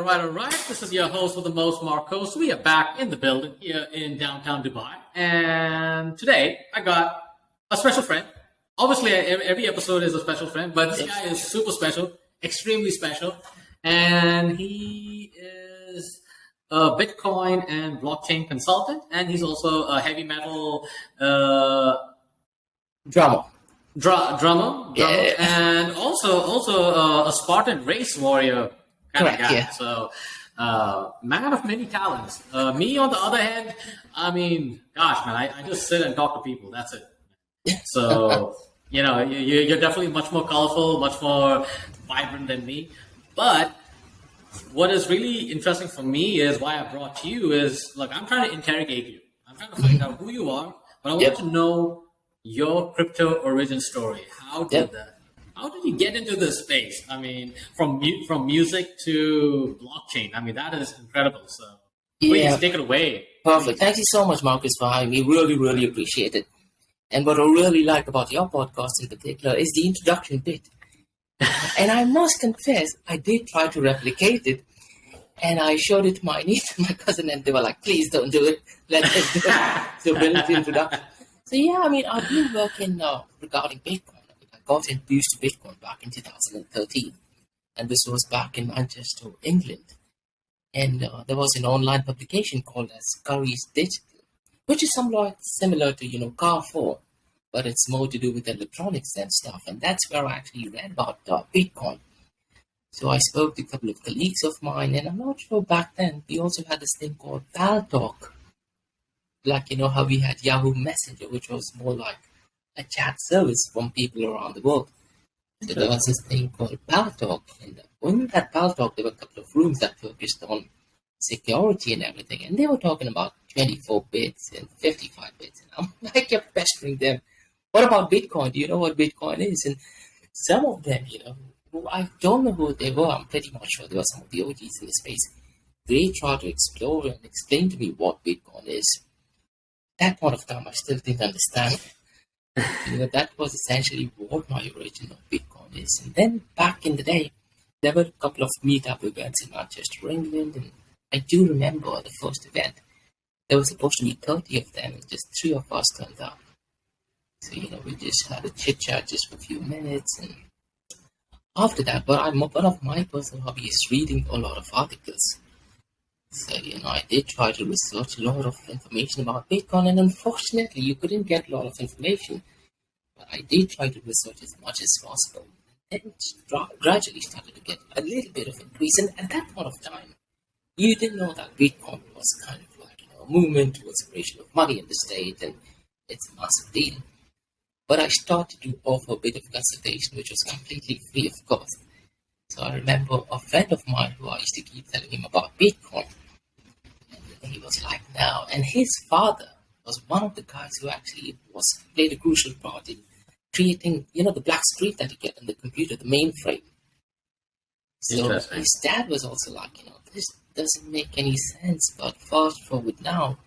all right. This is your host with the most, Marcos. We are back in the building here in downtown Dubai. And today I got a special friend. Obviously, every episode is a special friend, but this guy is super special, extremely special. And he is a Bitcoin and blockchain consultant. And he's also a heavy metal drummer. Drummer, Yeah. And also a Spartan race warrior kind Correct, of guy. yeah. So, man of many talents. Me, on the other hand, I mean, gosh, man, I just sit and talk to people. That's it. So, you're definitely much more colorful, much more vibrant than me. But what is really interesting for me is why I brought you is, look, I'm trying to interrogate you. I'm trying to find out who you are, but I want to know your crypto origin story. How did you get into this space? I mean, from music to blockchain. I mean, that is incredible. So please take it away. Perfect. Thank you so much, Marcus, for having me. Really, really appreciate it. And what I really like about your podcast in particular is the introduction bit. And I must confess, I did try to replicate it. And I showed it to my niece and my cousin, and they were like, please don't do it. Let them do it. So brilliant introduction. So I've been working regarding Bitcoin. I got introduced to Bitcoin back in 2013. And this was back in Manchester, England. And there was an online publication called as Curry's Digital, which is somewhat similar to, Carrefour, but it's more to do with electronics and stuff. And that's where I actually read about Bitcoin. So I spoke to a couple of colleagues of mine, and I'm not sure back then, we also had this thing called Pal Talk. Like, how we had Yahoo Messenger, which was more like a chat service from people around the world. So there was this thing called Pal Talk. And when we had Pal Talk, there were a couple of rooms that focused on security and everything. And they were talking about 24 bits and 55 bits. And I kept pestering them. What about Bitcoin? Do you know what Bitcoin is? And some of them, I don't know who they were. I'm pretty much sure they were some of the OGs in the space. They tried to explore and explain to me what Bitcoin is. That point of time, I still didn't understand. That was essentially what my origin of Bitcoin is. And then back in the day, there were a couple of meetup events in Manchester, England, and I do remember the first event. There was supposed to be 30 of them, and just 3 of us turned up. So, we just had a chit-chat just for a few minutes. And after that, one of my personal hobbies is reading a lot of articles. So, I did try to research a lot of information about Bitcoin, and unfortunately, you couldn't get a lot of information. But I did try to research as much as possible. And it gradually started to get a little bit of increase. And at that point of time, you didn't know that Bitcoin was kind of like, a movement towards separation of money in the state, and it's a massive deal. But I started to offer a bit of consultation, which was completely free of cost. So I remember a friend of mine who I used to keep telling him about Bitcoin. And he was like, no. And his father was one of the guys who actually played a crucial part in creating, the black screen that you get on the computer, the mainframe. So his dad was also like, this doesn't make any sense. But fast forward now,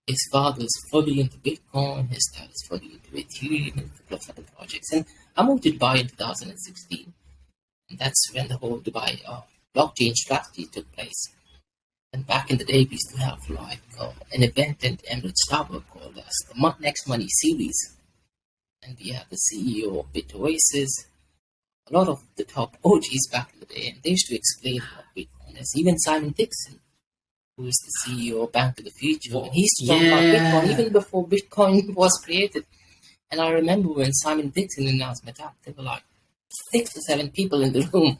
his father is fully into Bitcoin, his dad is fully into Ethereum and a couple of other projects. And I moved to Dubai in 2016. And that's when the whole Dubai blockchain strategy took place. And back in the day, we used to have an event in Emirates Tower called the Next Money series. And we had the CEO of BitOasis, a lot of the top OGs back in the day, and they used to explain what Bitcoin is. Even Simon Dixon, who is the CEO of Bank of the Future, and he used to talk about Bitcoin even before Bitcoin was created. And I remember when Simon Dixon announced Metaverse, there were like 6 or 7 people in the room.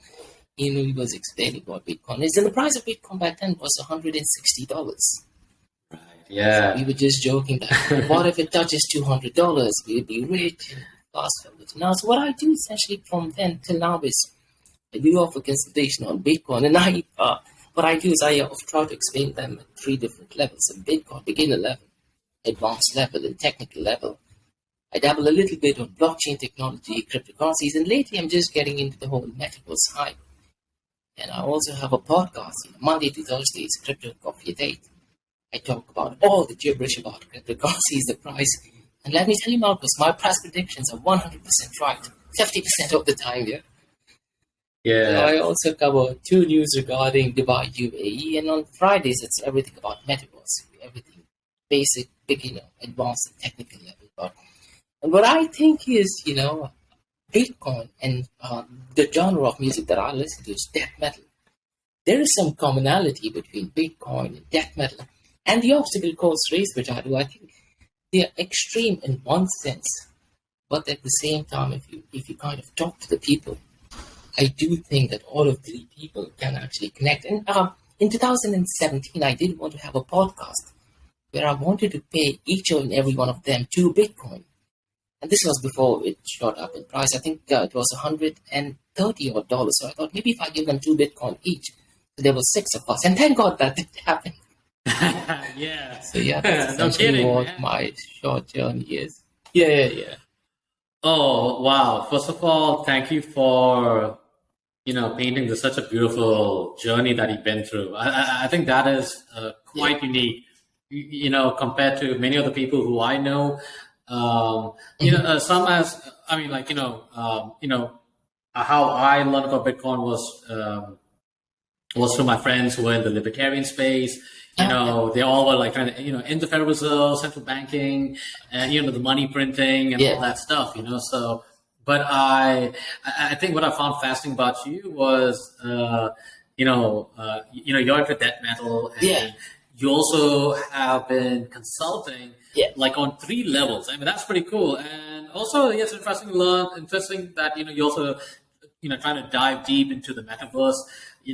He was explaining what Bitcoin is. And the price of Bitcoin back then was $160. Right. Yeah. So we were just joking that what if it touches $200? We'll be rich. Fast forward to now. So what I do essentially from then till now is I do offer consultation on Bitcoin. And what I do is I try to explain them at 3 different levels of Bitcoin: beginner level, advanced level, and technical level. I dabble a little bit on blockchain technology, cryptocurrencies, and lately I'm just getting into the whole Metaverse hype. And I also have a podcast, Monday to Thursdays, Crypto Coffee Date. I talk about all the gibberish about cryptocurrencies, the price. And let me tell you, Marcus, my price predictions are 100% right, 50% of the time, yeah? Yeah. I also cover 2 news regarding Dubai, UAE, and on Fridays it's everything about Metaverse, everything basic, beginner, advanced, and technical level. And what I think is, Bitcoin and the genre of music that I listen to is death metal. There is some commonality between Bitcoin and death metal and the obstacle course race, which I do. I think they are extreme in one sense, but at the same time, if you kind of talk to the people, I do think that all of three people can actually connect. And in 2017, I did want to have a podcast where I wanted to pay each and every one of them 2 Bitcoin. And this was before it shot up in price. I think it was $130 odd. So I thought maybe if I give them 2 Bitcoin each, so there were 6 of us. And thank God that didn't happen. Yeah. So yeah, that's No essentially kidding, what man. my short journey is. Yeah. Oh, wow. First of all, thank you for, painting such a beautiful journey that you've been through. I think that is quite unique, compared to many of the people who I know. Some as, I mean, like, how I learned about Bitcoin was through my friends who were in the libertarian space. They all were like trying to, in the Federal Reserve, central banking, and the money printing and all that stuff. So, but I think what I found fascinating about you was, you're into death metal, and you also have been consulting, like on 3 levels. I mean, that's pretty cool. And also, it's interesting that you also trying to dive deep into the metaverse.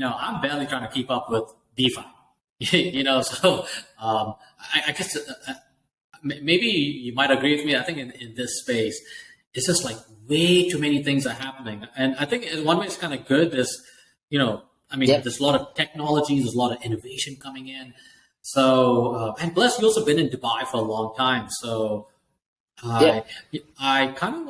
I'm barely trying to keep up with DeFi. So I guess maybe you might agree with me. I think in this space, it's just like way too many things are happening. And I think in one way it's kind of good. There's, there's a lot of technology, there's a lot of innovation coming in. So, and plus you also been in Dubai for a long time. So I kind of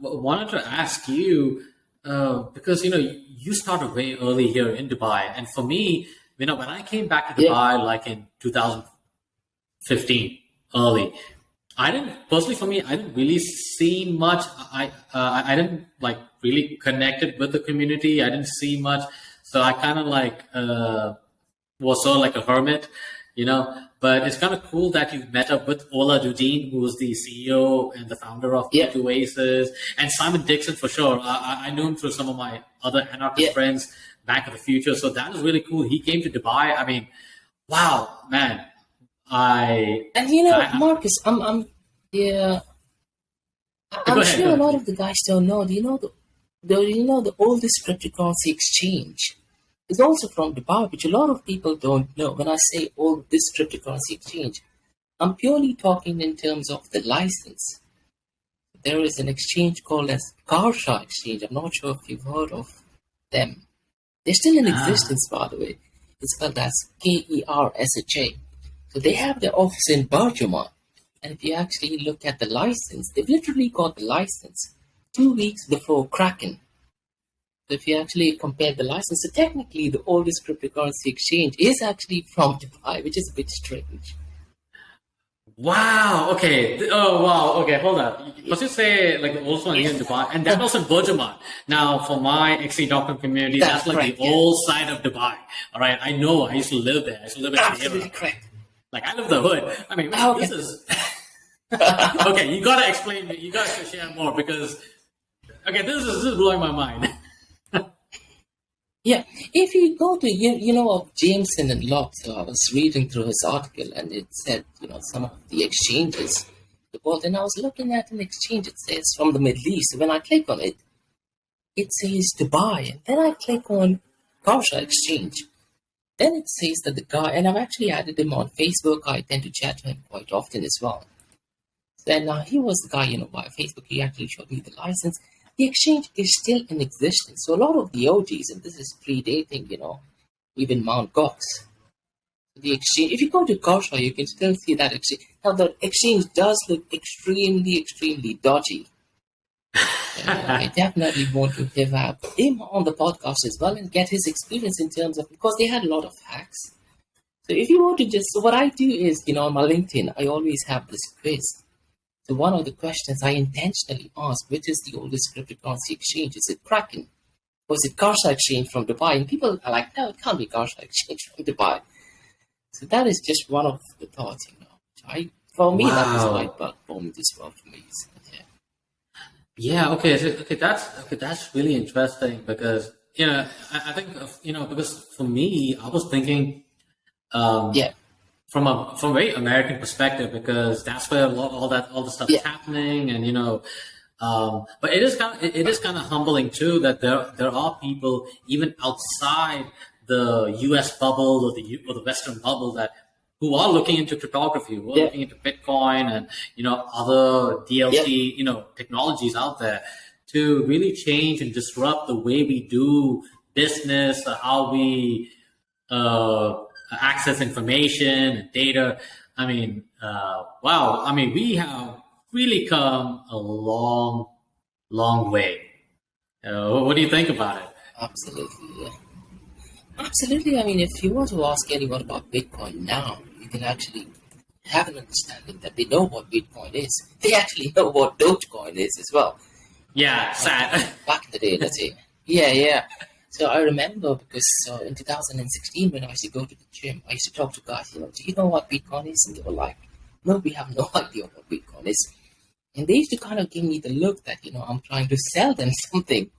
wanted to ask you, because, you started way early here in Dubai. And for me, when I came back to Dubai, like in 2015, early, I didn't really see much. I didn't like really connected with the community. I didn't see much. So I kind of was sort of like a hermit, but it's kind of cool that you've met up with Ola Dudin, who's the CEO and the founder of Oasis, and Simon Dixon for sure. I knew him through some of my other anarchist friends back in the future. So that is really cool. He came to Dubai. I mean, wow, man. Marcus, I'm sure a lot of the guys don't know. Do you know the oldest cryptocurrency exchange is also from Dubai, which a lot of people don't know. When I say oldest cryptocurrency exchange, I'm purely talking in terms of the license. There is an exchange called as Karsha Exchange. I'm not sure if you've heard of them. They're still in existence, by the way. It's spelled as KERSHA. So they have their office in Bergamo. And if you actually look at the license, they've literally got the license 2 weeks before Kraken. So if you actually compare the license, so technically the oldest cryptocurrency exchange is actually from Dubai, which is a bit strange. Wow. Okay. Oh, wow. Okay. Hold on. Let's just say like the oldest one here in Dubai, and that was in Bergamo. Now, for my XC doctor community, that's like correct, the old side of Dubai. All right. I know. I used to live there. I used to live in Absolutely correct. Like I live the hood. I mean, this is okay. You gotta explain. You gotta share more because this is blowing my mind. Yeah, if you go to, of Jameson and Locke, so I was reading through his article and it said, some of the exchanges. Well, then I was looking at an exchange, it says from the Middle East. So when I click on it, it says Dubai. And then I click on Karsha Exchange. Then it says that the guy, and I've actually added him on Facebook. I tend to chat to him quite often as well. Then he was the guy, via Facebook. He actually showed me the license. The exchange is still in existence. So a lot of the OGs, and this is predating, even Mt. Gox. The exchange, if you go to Karsha, you can still see that exchange. Now, the exchange does look extremely, extremely dodgy. I definitely want to have him on the podcast as well and get his experience in terms of, because they had a lot of hacks. So if you want to so what I do is, on my LinkedIn, I always have this quiz. So one of the questions I intentionally ask, which is the oldest cryptocurrency exchange? Is it Kraken? was it Garza Exchange from Dubai? And people are like, no, it can't be Garza Exchange from Dubai. So that is just one of the thoughts, for me, that was a light bulb moment as well for me. So, yeah. Yeah. Okay. That's really interesting because I think because for me, I was thinking from a very American perspective because that's where all the stuff is happening, and but it is kind of humbling too that there are people even outside the U.S. bubble or the Western bubble who are looking into cryptography, who are looking into Bitcoin and other DLT technologies out there to really change and disrupt the way we do business, how we access information and data. I mean, wow. I mean, we have really come a long, long way. What do you think about it? Absolutely, yeah. Absolutely. I mean, if you want to ask anyone about Bitcoin now, you can actually have an understanding that they know what Bitcoin is. They actually know what Dogecoin is as well. Yeah, sad. Back in the day, let's say. Yeah. So I remember because in 2016, when I used to go to the gym, I used to talk to guys, do you know what Bitcoin is? And they were like, no, we have no idea what Bitcoin is. And they used to kind of give me the look that, I'm trying to sell them something.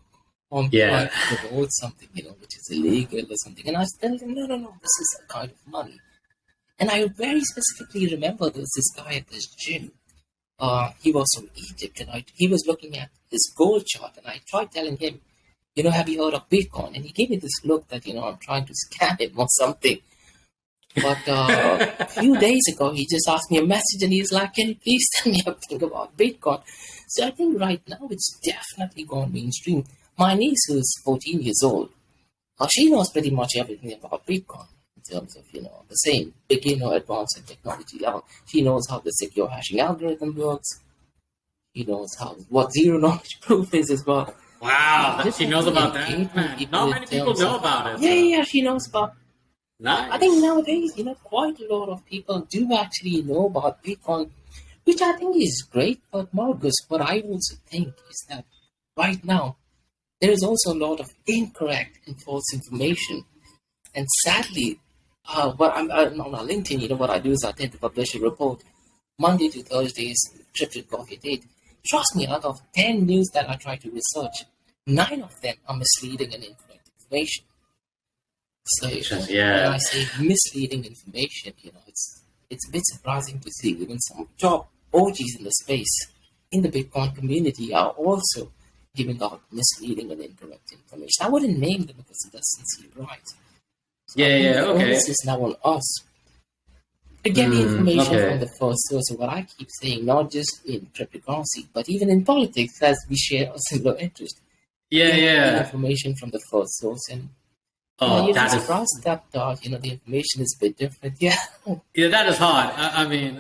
Or I'm trying to promote something, which is illegal or something. And I was telling them, no, this is a kind of money. And I very specifically remember there was this guy at this gym. He was from Egypt, and he was looking at his gold chart. And I tried telling him, have you heard of Bitcoin? And he gave me this look that, I'm trying to scam him or something. But a few days ago, he just asked me a message and he's like, can you please tell me everything about Bitcoin? So I think right now it's definitely gone mainstream. My niece, who's 14 years old, she knows pretty much everything about Bitcoin in terms of, the same beginner, advanced, and technology level. She knows how the secure hashing algorithm works. She knows what zero knowledge proof is as well. Wow, she knows about that. Man, not many people know about it. Yeah, she knows about. Nice. I think nowadays, quite a lot of people do actually know about Bitcoin, which I think is great. But Marcus, what I also think is that right now, there is also a lot of incorrect and false information. And sadly, what I'm on our LinkedIn, what I do is I tend to publish a report Monday to Thursdays, Crypto Coffee Date. Trust me, out of 10 news that I try to research, 9 of them are misleading and incorrect information. So when I say misleading information, it's a bit surprising to see even some top OGs in the space in the Bitcoin community are also giving out misleading and incorrect information. I wouldn't name them because it doesn't seem right. So okay. This is now on us to get the information from the first source. And what I keep saying, not just in cryptocurrency, but even in politics, as we share a similar interest. The information from the first source, and you're surprised that the information is a bit different. Yeah, that is hard. I mean,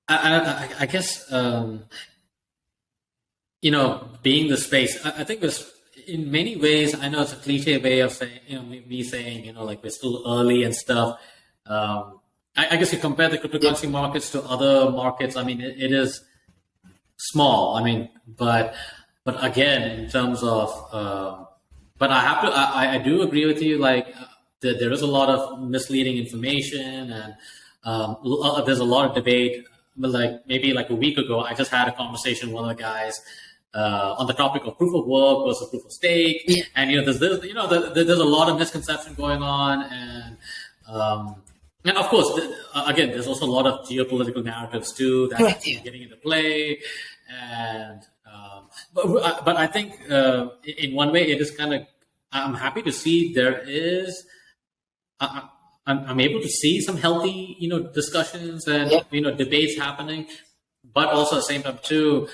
I guess being the space. I think there's in many ways. I know it's a cliche way of saying, me saying, like we're still early and stuff. I guess you compare the cryptocurrency markets to other markets. I mean, it is small. I mean, but again, in terms of, but I do agree with you. Like, there is a lot of misleading information, and there's a lot of debate. Like maybe like a week ago, I just had a conversation with one of the guys on the topic of proof of work versus proof of stake, and there's a lot of misconception going on, and of course, again, there's also a lot of geopolitical narratives too that are getting into play, and but I think in one way it is kind of, I'm happy to see there is. I'm able to see some healthy, discussions and debates happening, but also at the same time too.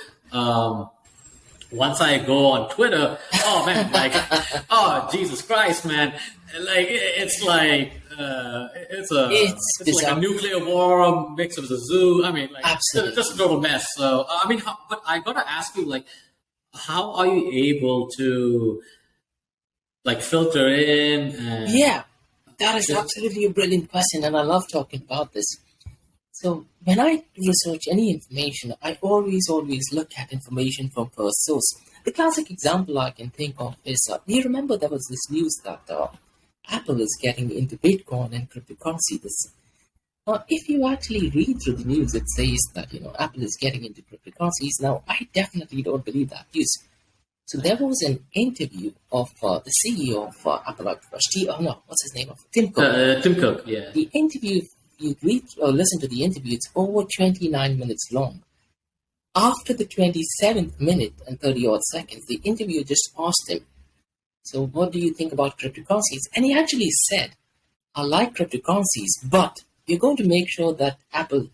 Once I go on Twitter, oh man, like, oh Jesus Christ, man, like it's like like a nuclear war mixed with a zoo. I mean, like, just a total mess. So I mean, but I gotta ask you, like, how are you able to like filter in? And that is absolutely a brilliant question, and I love talking about this. So when I research any information, I always look at information from first source. The classic example I can think of is, do you remember there was this news that Apple is getting into Bitcoin and cryptocurrency? If you actually read through the news, it says that Apple is getting into cryptocurrencies. Now, I definitely don't believe that news. So there was an interview of the CEO of Apple, what's his name? Tim Cook. Tim Cook, yeah. The interview, you read or listen to the interview, it's over 29 minutes long. After the 27th minute and 30 odd seconds, the interviewer just asked him, so what do you think about cryptocurrencies? And he actually said, I like cryptocurrencies, but we're going to make sure that Apple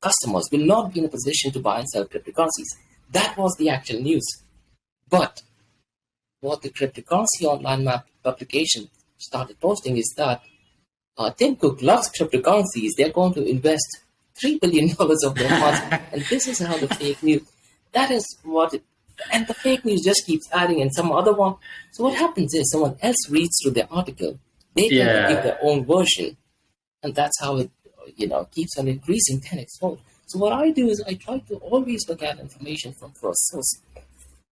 customers will not be in a position to buy and sell cryptocurrencies. That was the actual news. But what the cryptocurrency online map publication started posting is that Tim Cook loves cryptocurrencies. They're going to invest $3 billion of their funds. And this is how the fake news, that is what, and the fake news just keeps adding and some other one. So what happens is someone else reads through the article, they tend to give their own version. And that's how it, keeps on increasing 10x-fold. So what I do is I try to always look at information from first source.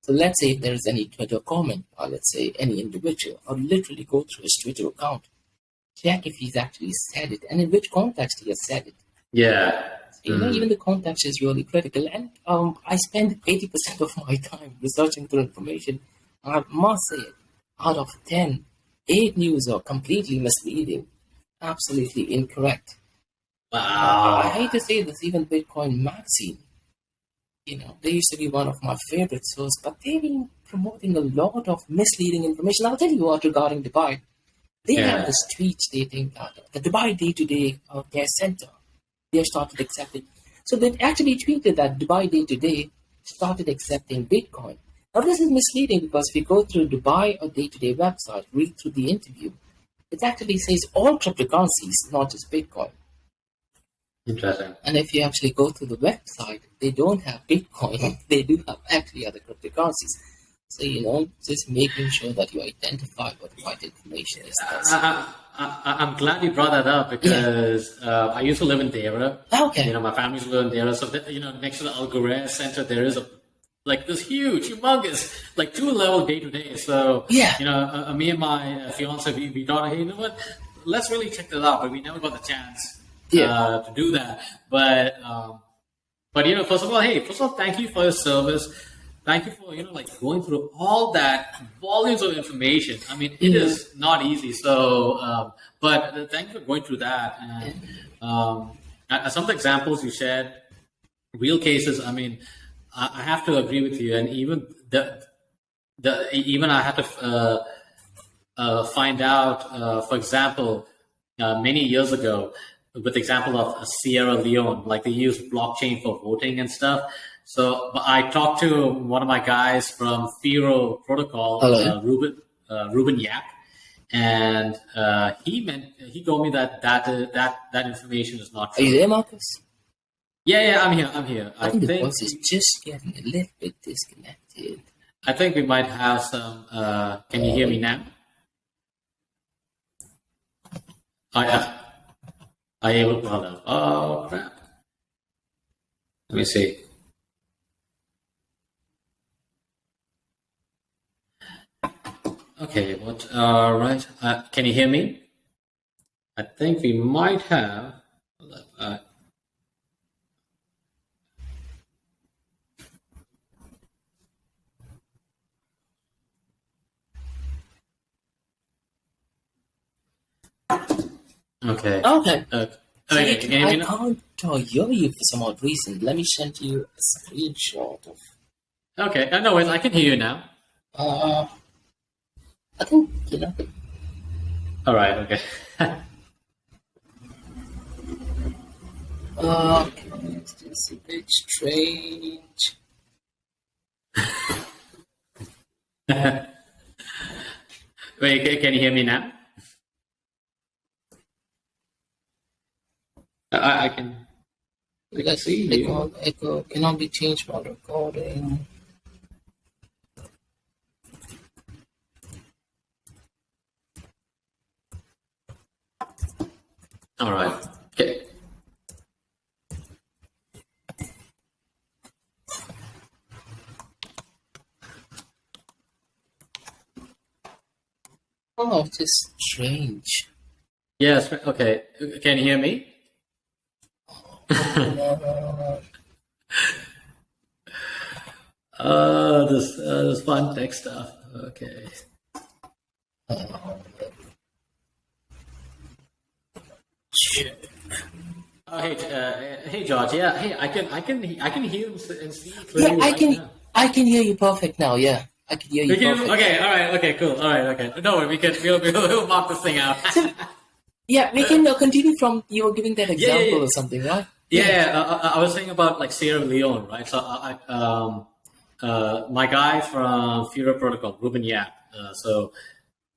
So let's say if there is any Twitter comment, or let's say any individual, I'll literally go through his Twitter account, check if he's actually said it, and in which context he has said it. Yeah. Even the context is really critical. And I spend 80% of my time researching through information. I must say, out of 10, 8 news are completely misleading, absolutely incorrect. Wow. I hate to say this, even Bitcoin Magazine, they used to be one of my favorite sources, but they've been promoting a lot of misleading information. I'll tell you what regarding Dubai. They have this tweet stating that the Dubai Day-to-Day Care Center, they started accepting. So they actually tweeted that Dubai Day-to-Day started accepting Bitcoin. Now this is misleading because if you go through Dubai or Day-to-Day website, read through the interview, it actually says all cryptocurrencies, not just Bitcoin. Interesting. And if you actually go to the website, they don't have Bitcoin. They do have actually other cryptocurrencies. So, just making sure that you identify what the right information is. I'm glad you brought that up because I used to live in Dera. Okay. My family's live in Dera. So, next to the Al Center, there is this huge, humongous, 2-level day-to-day. So, me and my fiance, we thought, hey, you know what? Let's really check that out. But we never got the chance to do that. But first of all, thank you for your service. Thank you for, going through all that volumes of information. I mean, it is not easy. So, but thank you for going through that. And some of the examples you shared, real cases, I mean, I have to agree with you. And even even I had to find out, for example, many years ago, with the example of Sierra Leone, they use blockchain for voting and stuff. So I talked to one of my guys from Firo Protocol, Ruben Yap, and he told me that information is not true. Are you there, Marcus? Yeah, I'm here. I think the voice is just getting a little bit disconnected. I think we might have some. Can you hear me now? Are you able to hold on? Oh crap! Let me see. Okay, what? Right. Can you hear me? I think we might have. Okay. Okay. Okay. Can you hear me now? I can't hear you for some odd reason. Let me send you a screenshot of. Okay. No worries. I can hear you now. I think, All right, okay. It's just a bit strange. Wait, can you hear me now? I can. Let's see. Echo cannot be changed while recording. All right. Okay. That is strange. Yes. Okay. Can you hear me? This fun tech stuff. Okay. Oh, hey, George. Yeah. Hey, I can hear and see clearly. Yeah, I right can. now. I can hear you perfect now. Yeah, I can hear you perfect. Okay. All right. Okay. Cool. All right. Okay. No worry. We'll mark this thing out. Yeah, we can continue from you were giving that example or something, right? Yeah. I was saying about like Sierra Leone, right? So my guy from Future Protocol, Ruben Yap. So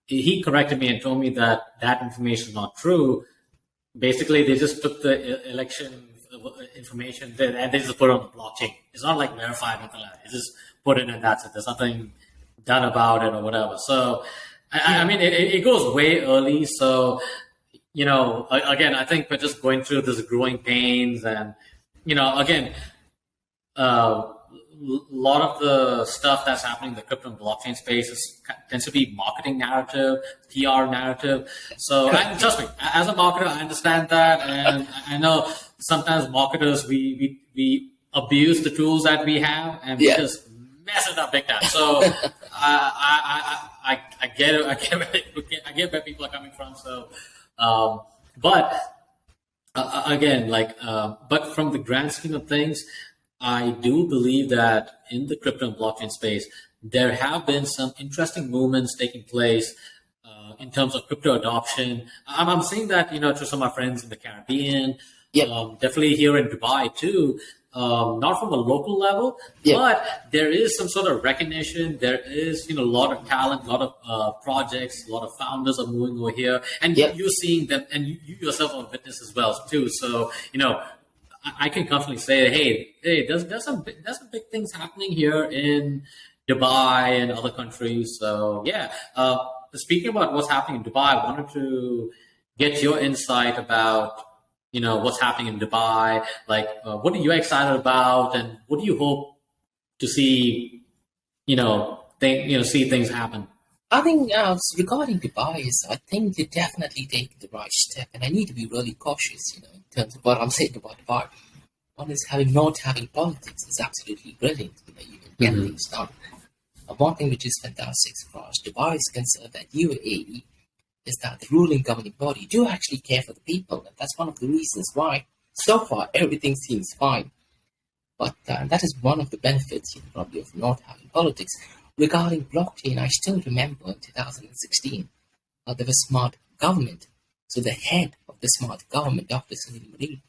he corrected me and told me that information is not true. Basically, they just took the election information and they just put it on the blockchain. It's not like verified or anything like that. It's just put it and that's it. There's nothing done about it or whatever. So, I mean, it goes way early. So, again, I think we're just going through this growing pains and, again, a lot of the stuff that's happening in the crypto and blockchain space tends to be marketing narrative, PR narrative. So, and trust me, as a marketer, I understand that, and I know sometimes marketers we abuse the tools that we have, and we just mess it up big time. So, I get it. I get where people are coming from. So, but again, but from the grand scheme of things, I do believe that in the crypto and blockchain space, there have been some interesting movements taking place in terms of crypto adoption. I'm seeing that, through some of my friends in the Caribbean, definitely here in Dubai too, not from a local level, but there is some sort of recognition. There is, a lot of talent, a lot of projects, a lot of founders are moving over here, and you're seeing them, and you yourself are a witness as well too. So, I can confidently say, hey, there's some big things happening here in Dubai and other countries. So speaking about what's happening in Dubai, I wanted to get your insight about what's happening in Dubai. Like, what are you excited about, and what do you hope to see? See things happen. I think regarding Dubai, I think they definitely take the right step, and I need to be really cautious, in terms of what I'm saying about Dubai. One is not having politics is absolutely brilliant. You can get things done. One thing which is fantastic as far as Dubai is concerned, that UAE is that the ruling governing body do actually care for the people, and that's one of the reasons why so far everything seems fine. But that is one of the benefits, probably, of not having politics. Regarding blockchain, I still remember in 2016, there was smart government. So the head of the smart government, Dr. Sunil Murali,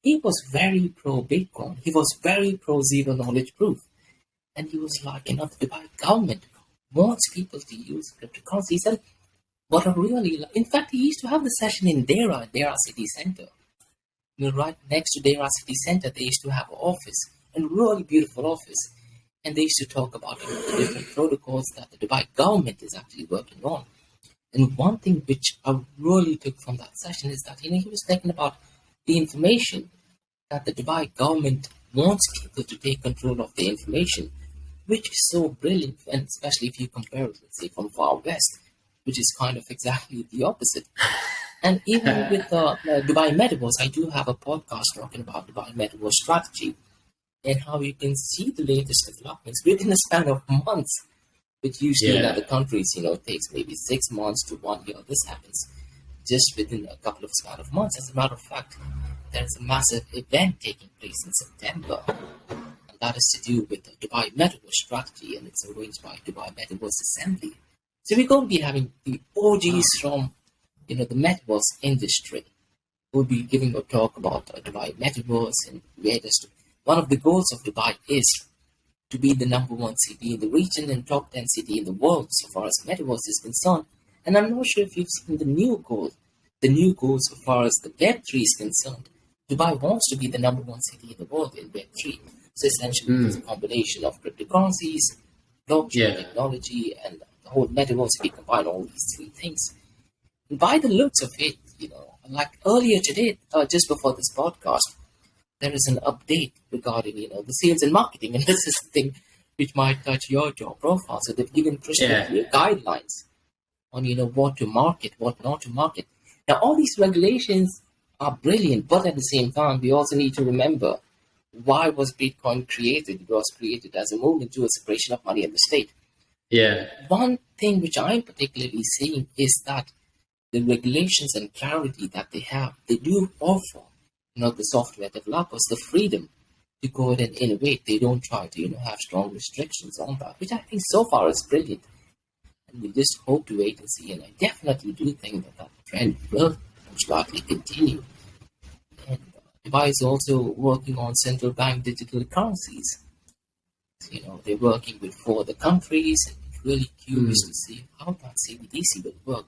he was very pro Bitcoin. He was very pro zero knowledge proof. And he was like, the Dubai government wants people to use cryptocurrency. He said, in fact, he used to have the session in Dera City Center. Right next to Dera City Center, they used to have an office, a really beautiful office. And they used to talk about the different protocols that the Dubai government is actually working on. And one thing which I really took from that session is that, he was talking about the information that the Dubai government wants people to take control of the information, which is so brilliant, and especially if you compare it, let's say, from far west, which is kind of exactly the opposite. And even with Dubai Metaverse, I do have a podcast talking about Dubai Metaverse strategy and how you can see the latest developments within a span of months, which usually in other countries, it takes maybe 6 months to 1 year. This happens just within a couple of span of months. As a matter of fact, there is a massive event taking place in September, and that is to do with the Dubai Metaverse strategy, and it's arranged by Dubai Metaverse Assembly. So we're going to be having the OGs from, the Metaverse industry. We'll be giving a talk about Dubai Metaverse and one of the goals of Dubai is to be the number 1 city in the region and top 10 city in the world so far as Metaverse is concerned. And I'm not sure if you've seen the new goal so far as the Web3 is concerned. Dubai wants to be the number 1 city in the world in Web3. So essentially, it's a combination of cryptocurrencies, blockchain technology, and the whole Metaverse. We combine all these 3 things. And by the looks of it, like earlier today, just before this podcast, there is an update regarding, the sales and marketing. And this is the thing which might touch your job profile. So they've given crystal clear guidelines on what to market, what not to market. Now, all these regulations are brilliant, but at the same time, we also need to remember why was Bitcoin created? It was created as a movement to a separation of money and the state. Yeah. One thing which I'm particularly seeing is that the regulations and clarity that they have, they do offer the software developers the freedom to go ahead and innovate. They don't try to have strong restrictions on that, which I think so far is brilliant. And we just hope to wait and see. And I definitely do think that trend will most likely continue. And Dubai is also working on central bank digital currencies. They're working with 4 other countries. And really curious to see how that CBDC will work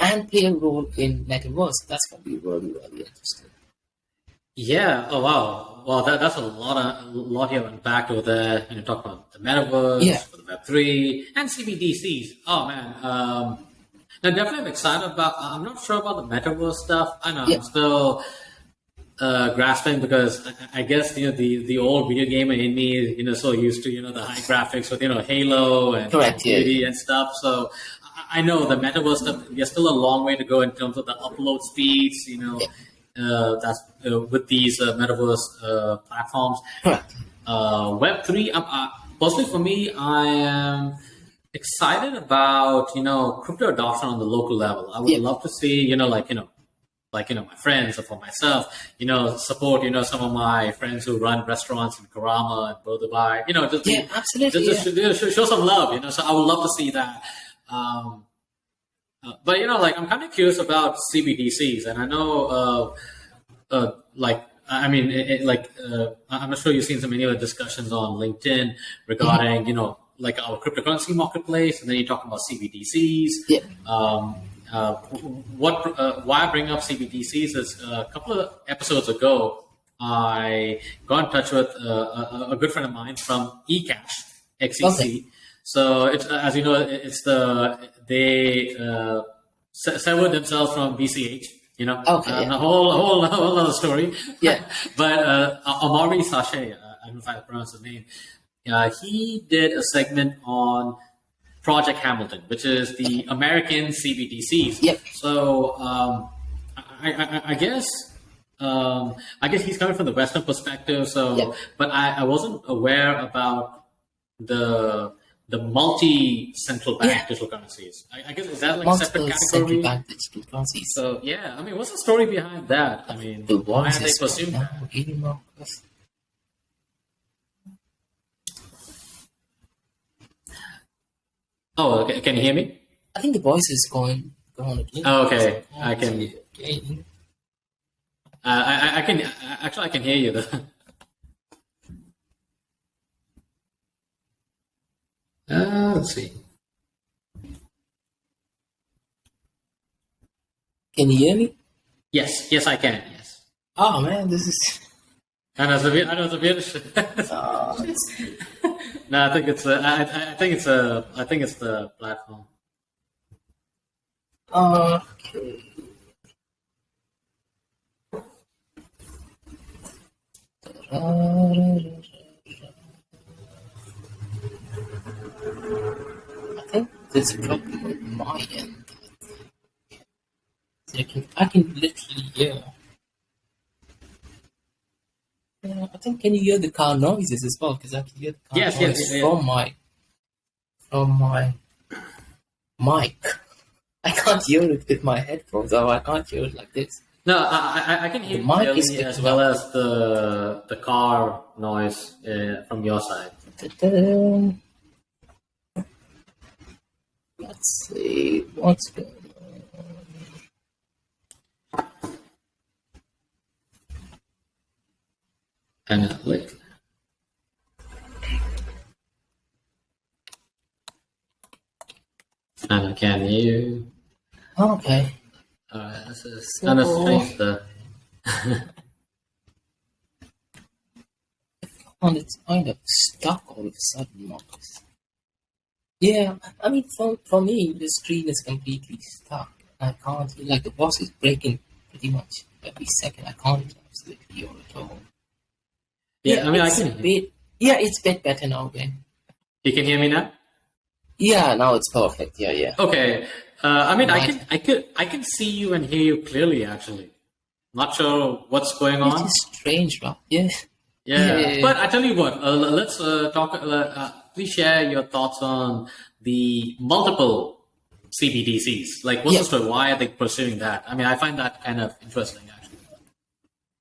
and play a role in Metaverse. That's going to be really, really interesting. Yeah. Oh wow. Well, that's a lot here unpacked over there. Talk about the Metaverse, the Web3, and CBDCs. Oh man. Now definitely I'm excited about. I'm not sure about the Metaverse stuff. I know I'm still grasping because I guess the old video gamer in me is so used to the high graphics with Halo and beauty and stuff. So I know the Metaverse stuff. There's still a long way to go in terms of the upload speeds. That's with these Metaverse platforms. Correct. Web3, personally for me, I am excited about crypto adoption on the local level. I would love to see my friends or for myself, support some of my friends who run restaurants in Karama and Dubai. Absolutely. Just show some love. So I would love to see that. But I'm kind of curious about CBDCs, and I know, I'm not sure you've seen some many of the discussions on LinkedIn regarding, our cryptocurrency marketplace, and then you talk about CBDCs. Why I bring up CBDCs is a couple of episodes ago, I got in touch with a good friend of mine from eCash, XEC. Okay. So it's, as you know, they severed themselves from BCH. A whole other story. Yeah. But Amari Sachet, I don't know if I pronounce his name. He did a segment on Project Hamilton, which is the American CBDCs. Yep. So I guess he's coming from the Western perspective. So, but I wasn't aware about the multi-central bank digital currencies. I guess, is that like a separate category? Central bank digital currencies. So what's the story behind that? Why are they pursuing that? Oh, okay. Can you hear me? I think the voice is going again. Oh, okay. I can. I can actually. I can hear you though. Let's see. Can you hear me? Yes, I can. Yes. Oh man, this is. I know it's a bit. No, I think it's. I think it's the platform. Okay. I think there's a problem with my end. So I can literally hear. I think, can you hear the car noises as well? Because I can hear the car noises from my mic. I can't hear it with my headphones, or I can't hear it like this. No, I can hear it as well as the car noise from your side. Let's see what's going on. And like, and I can hear you. Okay. This is kind of strange though. And it's kind of stuck all of a sudden, Marcus. Yeah, I mean, for me, the screen is completely stuck. I can't, like, the box is breaking pretty much every second. I can't absolutely hear it at all. Yeah, I mean, it's a bit better now, Ben. You can hear me now? Yeah, now it's perfect. Yeah. Okay. I mean, Right. I can see you and hear you clearly. Actually, not sure what's going It on. is strange, right? Yeah. Yeah, Yeah, yeah, but I tell you what, let's talk. Please share your thoughts on the multiple CBDCs. Like, what's yeah. the story? Why are they pursuing that? I mean, I find that kind of interesting, actually.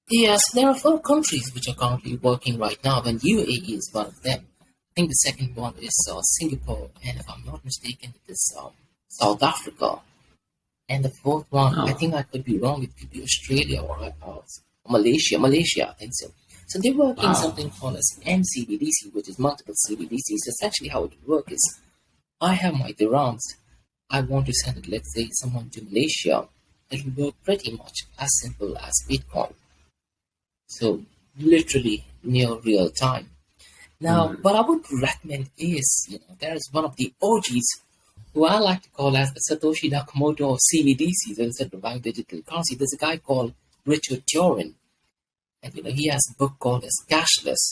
Yes, there are four countries which are currently working right now, and UAE is one of them. I think the second one is Singapore, and if I'm not mistaken, it is South Africa. And the fourth one, I Oh, think I could be wrong, it could be Australia or Malaysia. Malaysia, I think so. So they're working wow. something called as MCBDC, which is multiple CBDCs. Essentially, how it would work is I have my dirhams. I want to send it, let's say, someone to Malaysia. It will work pretty much as simple as Bitcoin. So literally near real time. Now, Hmm. what I would recommend is, there is one of the OGs who I like to call as the Satoshi Nakamoto of CBDCs, and central bank digital currency. There's a guy called Richard Turin, and he has a book called as Cashless.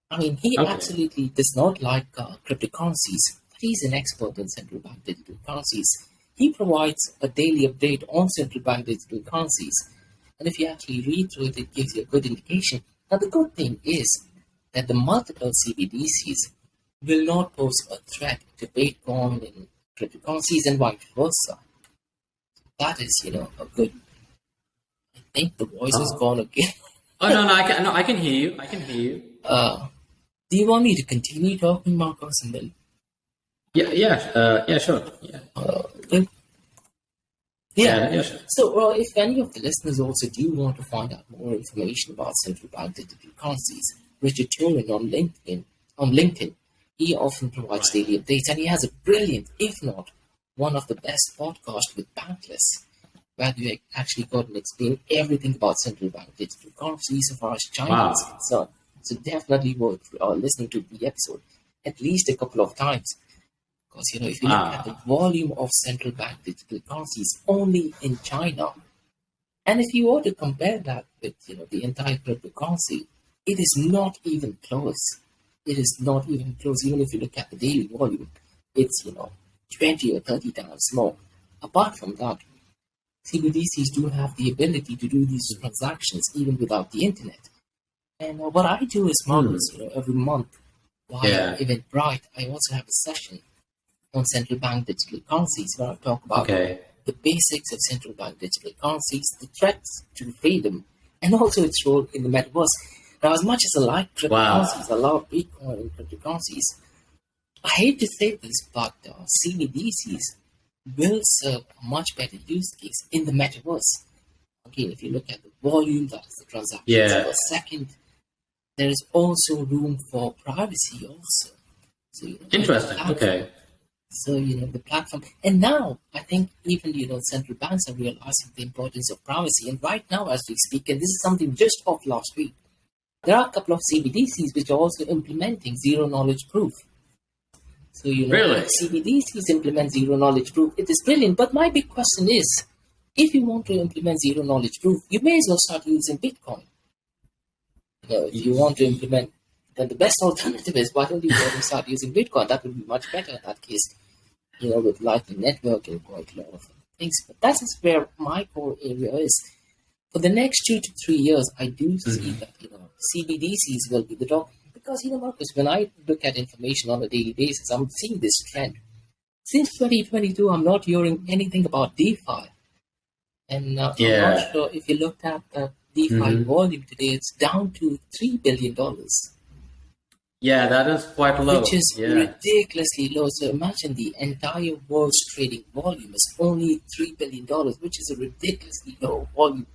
I mean, he Okay. absolutely does not like cryptocurrencies, but he's an expert in central bank digital currencies. He provides a daily update on central bank digital currencies. And if you actually read through it, it gives you a good indication. Now, the good thing is that the multiple CBDCs will not pose a threat to Bitcoin and cryptocurrencies and vice versa. That is, a good. I think the voice is Oh. gone again. Oh no, no, I can, no, I can hear you. I can hear you. Uh, do you want me to continue talking, Marcos, and then? Yeah, yeah, yeah, sure. Yeah, Well, yeah. yeah, yeah, sure. So, if any of the listeners also do want to find out more information about central bank digital currencies, Richard Turin on LinkedIn, he often provides Right. daily updates, and he has a brilliant, if not one of the best podcasts with Bankless, where you actually got and explain everything about central bank digital currencies so far as China is Wow. concerned. So definitely worth listening to the episode at least a couple of times. Because if you look at the Wow. volume of central bank digital currencies only in China, and if you were to compare that with the entire cryptocurrency, it is not even close. It is not even close. Even if you look at the daily volume, it's 20 or 30 times more. Apart from that, CBDCs do have the ability to do these transactions even without the internet. And what I do is, Hmm. Marcus, every month via Yeah. Eventbrite, I also have a session on central bank digital currencies, where I talk about Okay. the basics of central bank digital currencies, the threats to freedom, and also its role in the metaverse. Now, as much as I like Wow. cryptocurrencies, I love Bitcoin and cryptocurrencies, I hate to say this, but CBDCs will serve a much better use case in the metaverse. Again, if you look at the volume, that is the transactions per Yeah. second, there is also room for privacy also. So, the Interesting. platform. Okay. So, the platform. And now, I think even, central banks are realizing the importance of privacy. And right now, as we speak, and this is something just of last week, there are a couple of CBDCs which are also implementing zero knowledge proof. So, if Really? CBDCs implement zero knowledge proof, it is brilliant. But my big question is, if you want to implement zero knowledge proof, you may as well start using Bitcoin. If you want to implement, then the best alternative is, why don't you go and start using Bitcoin? That would be much better in that case, with Lightning Network and quite a lot of things. But that is where my core area is. For the next 2 to 3 years, I do see Mhm. that, CBDCs will be the top. Because, Marcus, when I look at information on a daily basis, I'm seeing this trend. Since 2022, I'm not hearing anything about DeFi. And I'm not Yeah. sure if you looked at the DeFi Hmm. volume today, it's down to $3 billion, Yeah, that is quite which low. is Yeah. ridiculously low. So imagine the entire world's trading volume is only $3 billion, which is a ridiculously low volume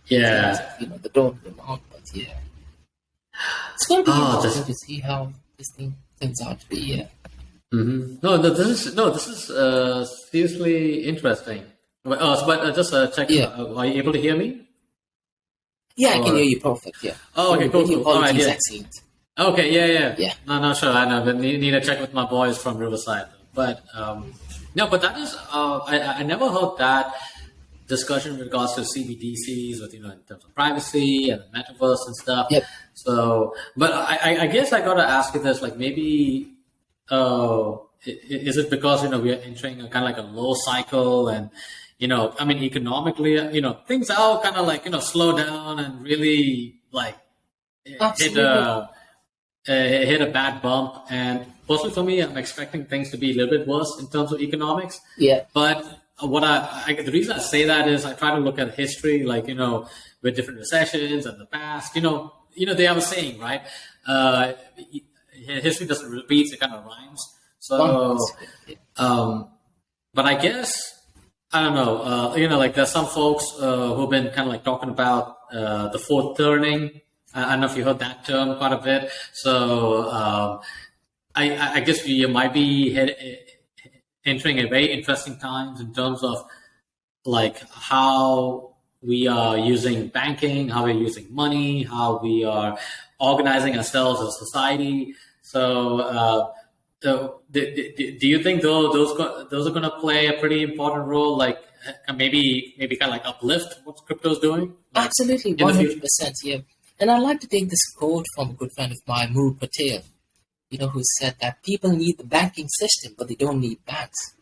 in terms Yeah. of the total amount. But yeah, it's going to be Oh, interesting this. to see how this thing turns out to be. Yeah, No, no, this is seriously interesting. But just check. yeah, Are you able to hear me? yeah. I can hear Or you perfect. Yeah, oh, okay, the cool, video cool. All right, quality is yeah. excellent. Okay, yeah, yeah. Yeah, No, no, sure. I know, but need to check with my boys from Riverside. But no, but that is. I never heard that discussion in regards to CBDCs with in terms of privacy and the metaverse and stuff. yep. So, but I guess I gotta ask you this, like maybe. is it because, we are entering a kind of like a low cycle and, I mean, economically, things are kind of like, slow down and really like hit a bad bump. And personally for me, I'm expecting things to be a little bit worse in terms of economics. Yeah. But the reason I say that is I try to look at history, like, with different recessions and the past, they have a saying, right? History doesn't repeat, it kind of rhymes. So, but I guess, I don't know, like there's some folks who've been kind of like talking about the fourth turning. I don't know if you heard that term quite a bit. So I guess you might be entering a very interesting times in terms of like how we are using banking, how we're using money, how we are organizing ourselves as a society. So do you think those are going to play a pretty important role? Like maybe kind of like uplift what crypto is doing? Like, absolutely, 100%. Yeah. And I'd like to take this quote from a good friend of mine, Moore Patel, who said that people need the banking system, but they don't need banks.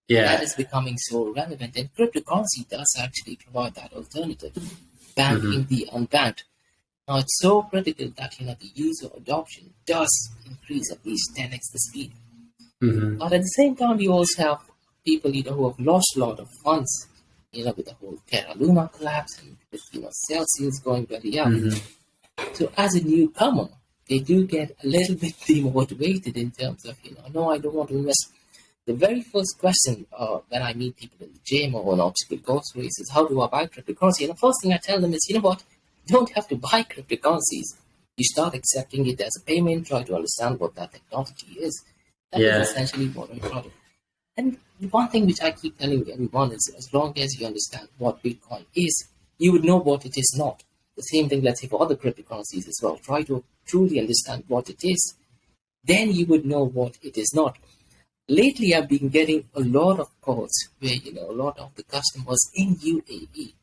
Yeah. That is becoming so relevant. And cryptocurrency does actually provide that alternative, banking the unbanked. Now, it's so critical that, the user adoption does increase at least 10x the speed. But at the same time, you also have people, who have lost a lot of funds, with the whole Terra Luna collapse and with, Celsius going belly up. So as a newcomer, they do get a little bit demotivated in terms of, no, I don't want to invest. The very first question when I meet people in the gym or on obstacle course race is, how do I buy cryptocurrency? And the first thing I tell them is, you know what? You don't have to buy cryptocurrencies. You start accepting it as a payment, try to understand what that technology is. That is essentially what I try to. And the one thing which I keep telling everyone is, as long as you understand what Bitcoin is, you would know what it is not. The same thing, let's say, for other cryptocurrencies as well. Try to truly understand what it is. Then you would know what it is not. Lately, I've been getting a lot of calls where, a lot of the customers in UAE,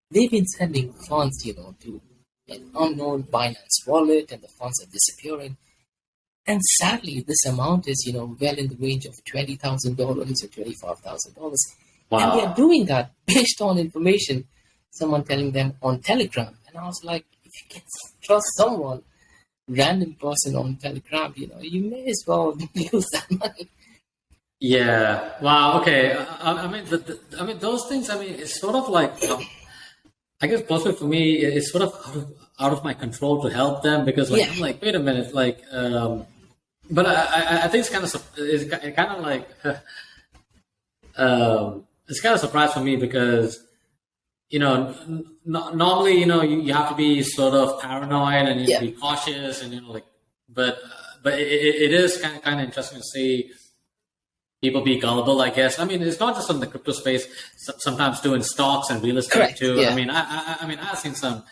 they've been sending funds, to an unknown Binance wallet, and the funds are disappearing. And sadly, this amount is, well in the range of $20,000 or $25,000. Wow. And they're doing that based on information someone telling them on Telegram. And I was like, if you can trust someone, random person on Telegram, you may as well use that money. Yeah. Wow. Okay. I mean, those things. I mean, it's sort of like, I guess, personally for me, it's sort of out of my control to help them because, like, I'm like, wait a minute, like, but I think it's kind of like, it's kind of a surprise for me because, normally, you have to be sort of paranoid and you have to be cautious and like, but it is kind of interesting to see people be gullible, I guess. I mean, it's not just in the crypto space. Sometimes too in stocks and real estate too. Yeah. I mean, I've seen some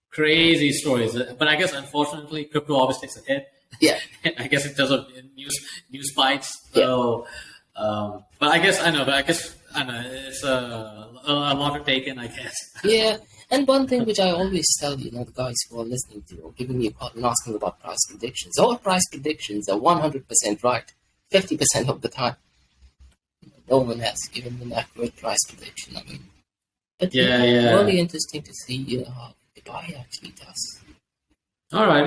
crazy stories, but I guess unfortunately, crypto always takes a hit. Yeah. I guess in terms of news spikes. So, but I guess I know. It's a lot to take in, I guess. Yeah. And one thing which I always tell, the guys who are listening to or giving me a call and asking about price predictions. All price predictions are 100% right, 50% of the time. No one has given an accurate price prediction. I mean, but really interesting to see how the buy actually does. All right,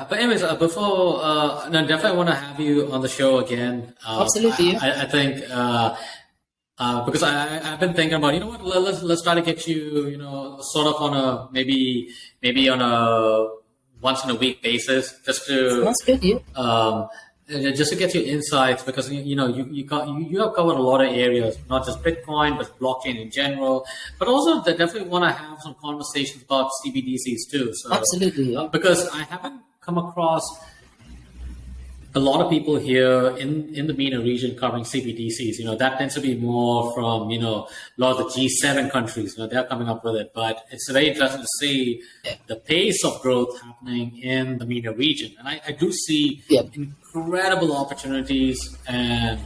but anyways, before no, definitely want to have you on the show again. Absolutely. I think because I've been thinking about, what, let's try to get you, sort of on a maybe on a once in a week basis, just to that's good, just to get your insights, because you have covered a lot of areas, not just Bitcoin, but blockchain in general. But also, they definitely want to have some conversations about CBDCs too. So, absolutely, because I haven't come across a lot of people here in the MENA region covering CBDCs. That tends to be more from, a lot of the G7 countries. They're coming up with it. But it's very interesting to see the pace of growth happening in the MENA region. And I do see incredible opportunities and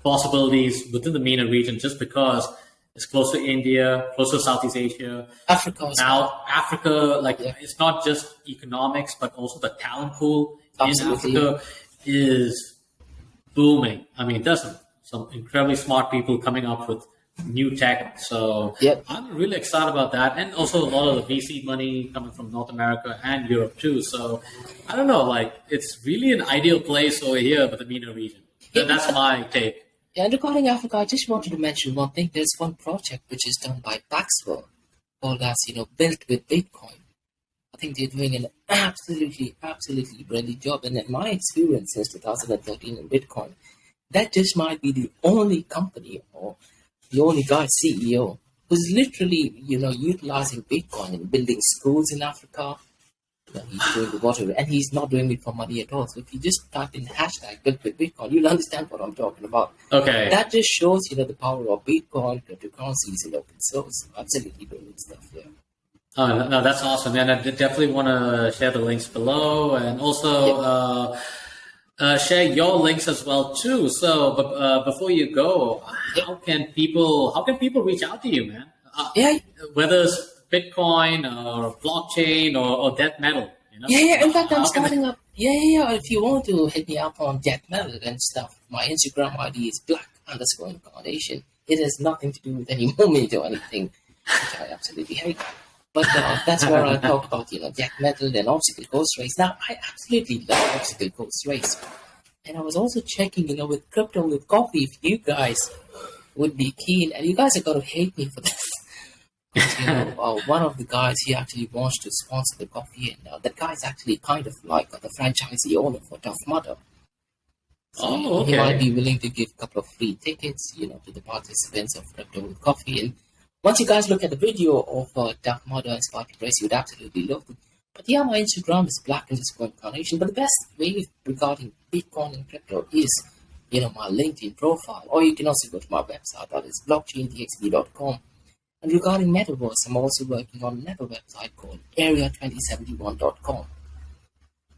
possibilities within the MENA region just because it's close to India, close to Southeast Asia. Africa. Africa, it's not just economics, but also the talent pool in Africa is booming. I mean, there's some incredibly smart people coming up with new tech. So Yep. I'm really excited about that. And also a lot of the VC money coming from North America and Europe too. So I don't know, like it's really an ideal place over here with the MENA region. That's my take. Yeah, and regarding Africa, I just wanted to mention one thing. There's one project which is done by Paxful called as, Built with Bitcoin. I think they're doing an absolutely brilliant job. And in my experience since 2013 in Bitcoin, that just might be the only company or the only guy, CEO, who's literally, utilizing Bitcoin and building schools in Africa. He's doing the whatever, and he's not doing it for money at all. So if you just type in hashtag built with Bitcoin, you'll understand what I'm talking about. Okay. That just shows, the power of Bitcoin, cryptocurrencies, and open source. Absolutely brilliant stuff, yeah. Oh, no, that's awesome, man. I definitely want to share the links below, and also share your links as well too. So, but before you go, how can people reach out to you, man? Whether it's Bitcoin or blockchain or death metal, Yeah. In fact, I'm starting up. Yeah. If you want to hit me up on death metal and stuff, my Instagram ID is black_incarnation. It has nothing to do with any movement or anything, which I absolutely hate. But that's where I talk about, death metal and obstacle course race. Now, I absolutely love obstacle course race. And I was also checking, with crypto with coffee, if you guys would be keen, and you guys are going to hate me for this. One of the guys, he actually wants to sponsor the coffee, and that guy's actually kind of like the franchisee owner for Tough Mudder. So he might be willing to give a couple of free tickets, to the participants of Crypto with Coffee. And once you guys look at the video of Tough Mudder and Sparky Race, you'd absolutely love it. But yeah, my Instagram is black_incarnation. But the best way regarding Bitcoin and crypto is, my LinkedIn profile, or you can also go to my website, that is blockchaindxb.com. And regarding Metaverse, I'm also working on another website called area2071.com.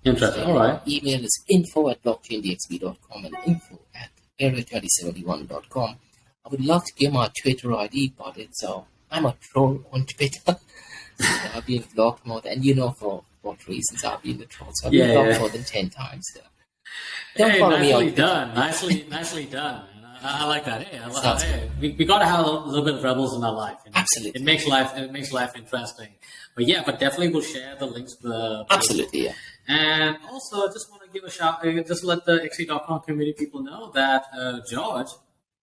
Interesting. So, all right. Email is info@blockchaindxb.com and info@area2071.com. I would love to give my Twitter ID, but I'm a troll on Twitter. I've been blocked more than, for what reasons I've been a troll. So I've been blocked more than 10 times. So. Don't follow me on done. Nicely done. I like that. Hey, we got to have a little bit of rebels in our life. Absolutely. It makes life interesting. But definitely we'll share the links. Absolutely, yeah. And also, I just want to give a shout. Just let the XE.com community people know that George,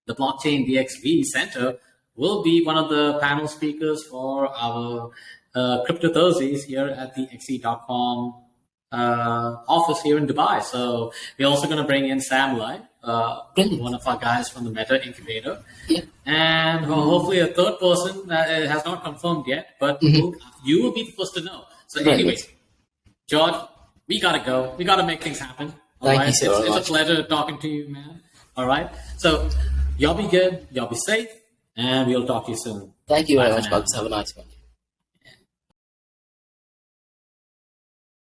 the Blockchain DXB Center, will be one of the panel speakers for our Crypto Thursdays here at the XE.com office here in Dubai. So we're also going to bring in Sam Lai, one of our guys from the Meta Incubator, and hopefully a third person that has not confirmed yet, but you will be the first to know. So anyway, George, we got to go. We got to make things happen. Thank you so much. It's a pleasure talking to you, man. All right. So y'all be good. Y'all be safe. And we'll talk to you soon. Thank you very much, Bugs. Have a nice one.